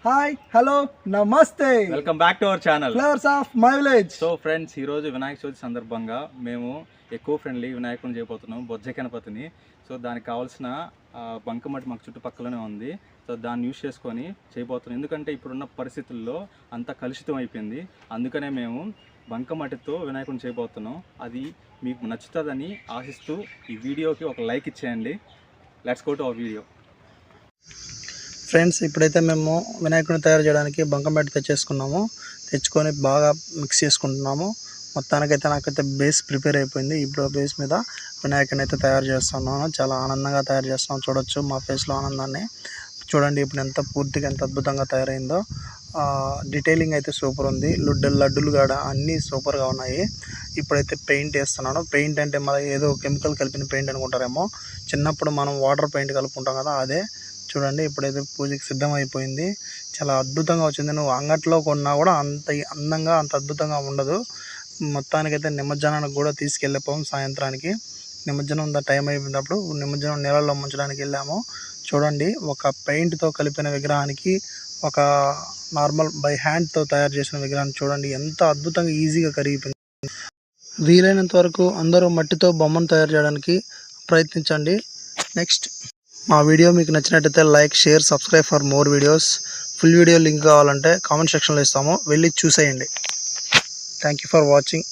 Hi hello నమస్తే welcome back to our channel flowers of my village. So friends, ఈరోజు వినాయక చవితి సందర్భంగా మేము ఎక్కువ ఫ్రెండ్లీ వినాయకుని చేయబోతున్నాం, బొజ్జ గణపతిని. సో దానికి కావాల్సిన బంకమట్టి మాకు చుట్టుపక్కలనే ఉంది. సో దాన్ని యూజ్ చేసుకొని చేయబోతున్నాం. ఎందుకంటే ఇప్పుడున్న పరిస్థితుల్లో అంతా కలుషితం అయిపోయింది. అందుకనే మేము బంకమట్టితో వినాయకుని చేయబోతున్నాం. అది మీకు నచ్చుతుందని ఆశిస్తూ ఈ వీడియోకి ఒక లైక్ ఇచ్చేయండి. Let's go to our video. Friends, ఇప్పుడైతే మేము వినాయకుడిని తయారు చేయడానికి బంకమట్టి తెచ్చుకొని బాగా మిక్స్ చేసుకుంటున్నాము. మొత్తానికైతే నాకైతే బేస్ ప్రిపేర్ అయిపోయింది. ఇప్పుడు బేస్ మీద వినాయకుడిని అయితే తయారు చేస్తున్నాను. చాలా ఆనందంగా తయారు చేస్తున్నాం. చూడొచ్చు మా ఫేస్లో ఆనందాన్ని. చూడండి ఇప్పుడు ఎంత అద్భుతంగా తయారైందో. డీటెయిలింగ్ అయితే సూపర్ ఉంది. లడ్డులు కూడా అన్నీ సూపర్గా ఉన్నాయి. ఇప్పుడైతే పెయింట్ వేస్తున్నాను. పెయింట్ అంటే మన ఏదో కెమికల్ కలిపిన పెయింట్ అనుకుంటారేమో. చిన్నప్పుడు మనం వాటర్ పెయింట్ కలుపుకుంటాం కదా, అదే. చూడండి ఇప్పుడైతే పూజకి సిద్ధమైపోయింది. చాలా అద్భుతంగా వచ్చింది. నువ్వు అంగట్లో కొన్నా కూడా అంత అందంగా అంత అద్భుతంగా ఉండదు. మొత్తానికైతే నిమజ్జనానికి కూడా తీసుకెళ్ళిపోయాం. సాయంత్రానికి నిమజ్జనం టైం అయిపోయినప్పుడు నిమజ్జనం నీళ్ళల్లో ముంచడానికి వెళ్ళాము. చూడండి ఒక పెయింట్తో కలిపిన విగ్రహానికి ఒక నార్మల్ బై హ్యాండ్తో తయారు చేసిన విగ్రహాన్ని చూడండి ఎంత అద్భుతంగా ఈజీగా కరిగిపోయింది. వీలైనంత వరకు అందరూ మట్టితో బొమ్మను తయారు చేయడానికి ప్రయత్నించండి. నెక్స్ట్ మా వీడియో మీకు నచ్చినట్టయితే like, share, subscribe for more videos. Full video link కావాలంటే కామెంట్ సెక్షన్లో ఇస్తాము, వెళ్ళి చూసేయండి. Thank you for watching.